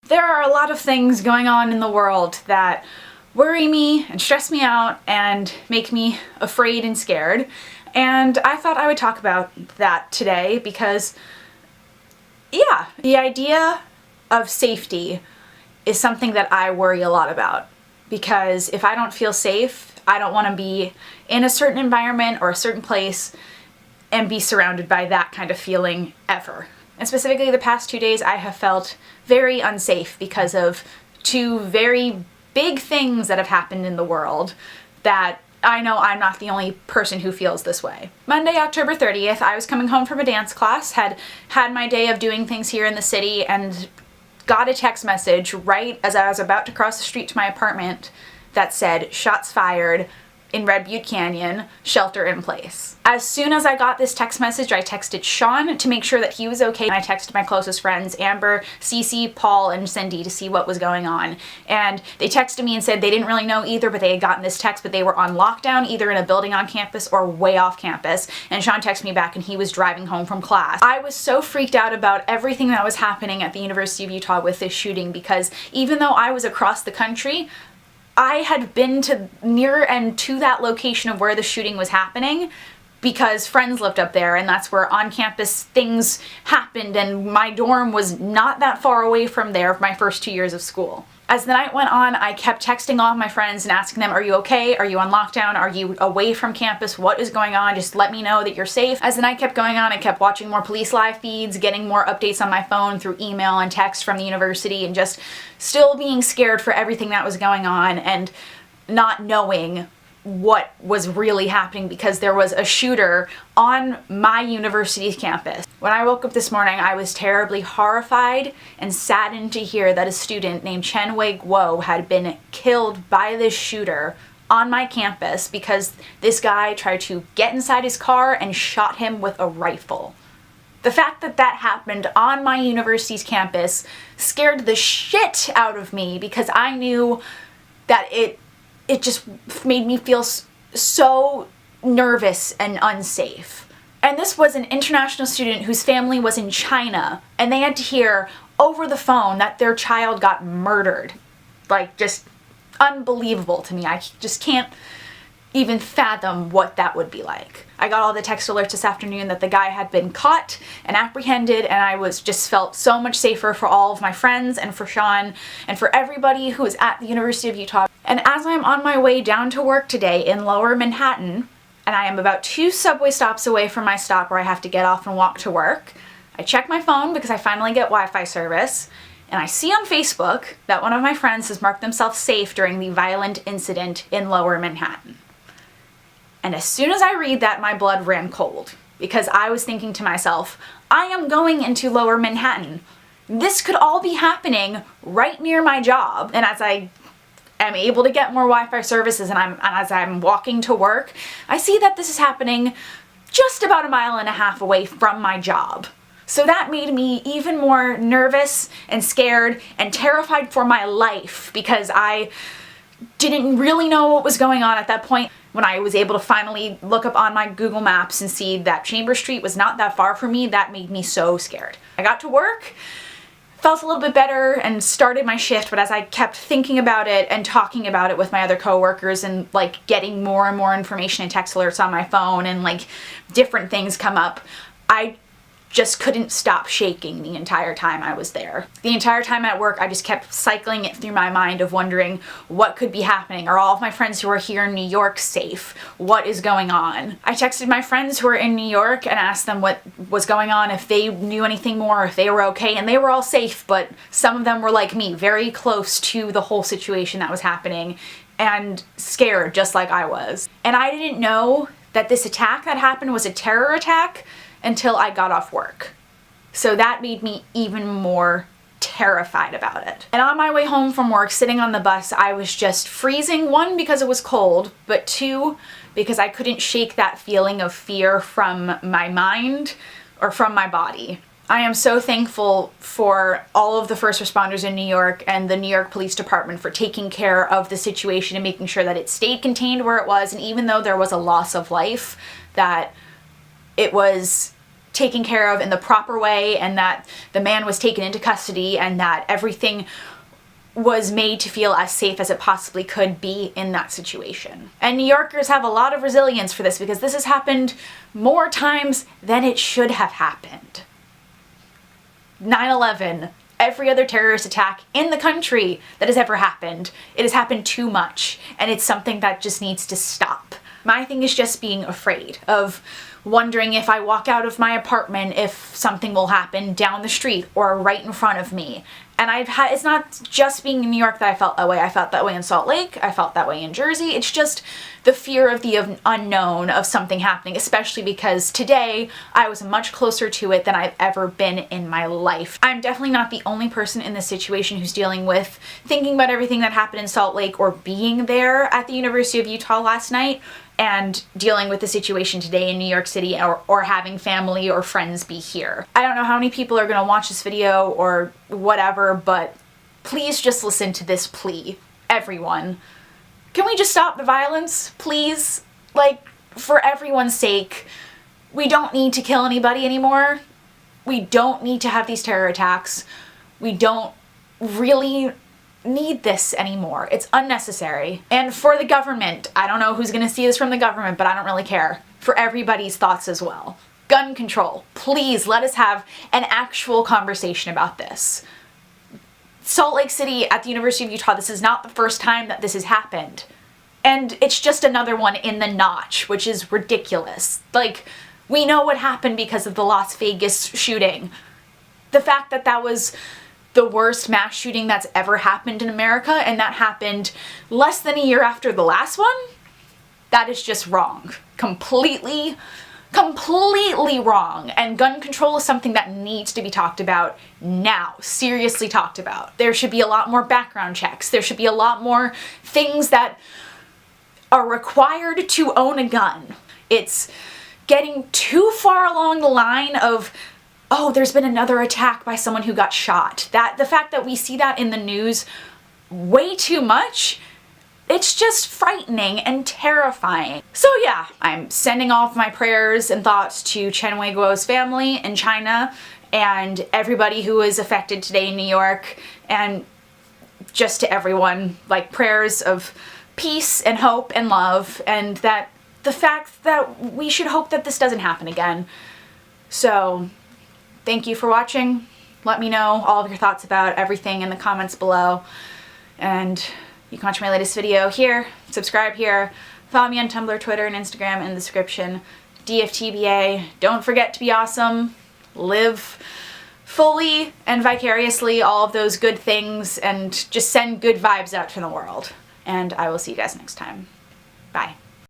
There are a lot of things going on in the world that worry me and stress me out and make me afraid and scared. And I thought I would talk about that today because, yeah, the idea of safety is something that I worry a lot about. Because if I don't feel safe, I don't want to be in a certain environment or a certain place and be surrounded by that kind of feeling ever. And specifically the past 2 days I have felt very unsafe because of two very big things that have happened in the world that I know I'm not the only person who feels this way. Monday, October 30th, I was coming home from a dance class, had my day of doing things here in the city, and got a text message right as I was about to cross the street to my apartment that said, "Shots fired in Red Butte Canyon, shelter in place." As soon as I got this text message, I texted Sean to make sure that he was okay, and I texted my closest friends, Amber, Cece, Paul, and Cindy, to see what was going on. And they texted me and said they didn't really know either, but they had gotten this text, but they were on lockdown, either in a building on campus or way off campus. And Sean texted me back and he was driving home from class. I was so freaked out about everything that was happening at the University of Utah with this shooting because even though I was across the country, I had been to near and to that location of where the shooting was happening because friends lived up there, and that's where on-campus things happened, and my dorm was not that far away from there for my first 2 years of school. As the night went on, I kept texting all of my friends and asking them, "Are you okay? Are you on lockdown? Are you away from campus? What is going on? Just let me know that you're safe." As the night kept going on, I kept watching more police live feeds, getting more updates on my phone through email and text from the university, and just still being scared for everything that was going on and not knowing what was really happening because there was a shooter on my university's campus. When I woke up this morning, I was terribly horrified and saddened to hear that a student named Chenwei Guo had been killed by this shooter on my campus because this guy tried to get inside his car and shot him with a rifle. The fact that that happened on my university's campus scared the shit out of me because I knew that it just made me feel so nervous and unsafe. And this was an international student whose family was in China, and they had to hear over the phone that their child got murdered. Like, just unbelievable to me. I just can't even fathom what that would be like. I got all the text alerts this afternoon that the guy had been caught and apprehended, and I just felt so much safer for all of my friends and for Sean and for everybody who was at the University of Utah. And as I'm on my way down to work today in Lower Manhattan, and I am about 2 subway stops away from my stop where I have to get off and walk to work, I check my phone because I finally get Wi-Fi service, and I see on Facebook that one of my friends has marked themselves safe during the violent incident in Lower Manhattan. And as soon as I read that, my blood ran cold because I was thinking to myself, I am going into Lower Manhattan. This could all be happening right near my job. And as I am able to get more Wi-Fi services and as I'm walking to work, I see that this is happening just about 1.5 miles away from my job. So that made me even more nervous and scared and terrified for my life because I didn't really know what was going on at that point. When I was able to finally look up on my Google Maps and see that Chambers Street was not that far from me, that made me so scared. I got to work, felt a little bit better, and started my shift, but as I kept thinking about it and talking about it with my other coworkers and like getting more and more information and text alerts on my phone and like different things come up, I just couldn't stop shaking the entire time I was there. The entire time at work, I just kept cycling it through my mind of wondering what could be happening. Are all of my friends who are here in New York safe? What is going on? I texted my friends who are in New York and asked them what was going on, if they knew anything more, if they were okay, and they were all safe, but some of them were like me, very close to the whole situation that was happening and scared just like I was. And I didn't know that this attack that happened was a terror attack until I got off work. So that made me even more terrified about it. And on my way home from work, sitting on the bus, I was just freezing, 1, because it was cold, but 2, because I couldn't shake that feeling of fear from my mind or from my body. I am so thankful for all of the first responders in New York and the New York Police Department for taking care of the situation and making sure that it stayed contained where it was, and even though there was a loss of life, that it was taken care of in the proper way, and that the man was taken into custody, and that everything was made to feel as safe as it possibly could be in that situation. And New Yorkers have a lot of resilience for this, because this has happened more times than it should have happened. 9/11, every other terrorist attack in the country that has ever happened. It has happened too much, and it's something that just needs to stop. My thing is just being afraid of wondering if I walk out of my apartment if something will happen down the street or right in front of me. And it's not just being in New York that I felt that way. I felt that way in Salt Lake. I felt that way in Jersey. It's just the fear of the unknown of something happening, especially because today I was much closer to it than I've ever been in my life. I'm definitely not the only person in this situation who's dealing with thinking about everything that happened in Salt Lake, or being there at the University of Utah last night and dealing with the situation today in New York City, or having family or friends be here. I don't know how many people are gonna watch this video or whatever, but please just listen to this plea. Everyone. Can we just stop the violence, please? Like, for everyone's sake, we don't need to kill anybody anymore. We don't need to have these terror attacks. We don't really need this anymore. It's unnecessary. And for the government, I don't know who's gonna see this from the government, but I don't really care. For everybody's thoughts as well. Gun control. Please let us have an actual conversation about this. Salt Lake City at the University of Utah, this is not the first time that this has happened. And it's just another one in the notch, which is ridiculous. Like, we know what happened because of the Las Vegas shooting. The fact that that was the worst mass shooting that's ever happened in America, and that happened less than a year after the last one, that is just wrong. Completely wrong. And gun control is something that needs to be talked about now. Seriously talked about. There should be a lot more background checks. There should be a lot more things that are required to own a gun. It's getting too far along the line of, oh, there's been another attack by someone who got shot. The fact that we see that in the news way too much, it's just frightening and terrifying. So yeah, I'm sending off my prayers and thoughts to Chenwei Guo's family in China, and everybody who was affected today in New York, and just to everyone, like, prayers of peace and hope and love, and that the fact that we should hope that this doesn't happen again. So thank you for watching. Let me know all of your thoughts about everything in the comments below. And you can watch my latest video here, subscribe here, follow me on Tumblr, Twitter, and Instagram in the description. DFTBA, don't forget to be awesome, live fully and vicariously all of those good things, and just send good vibes out to the world. And I will see you guys next time. Bye.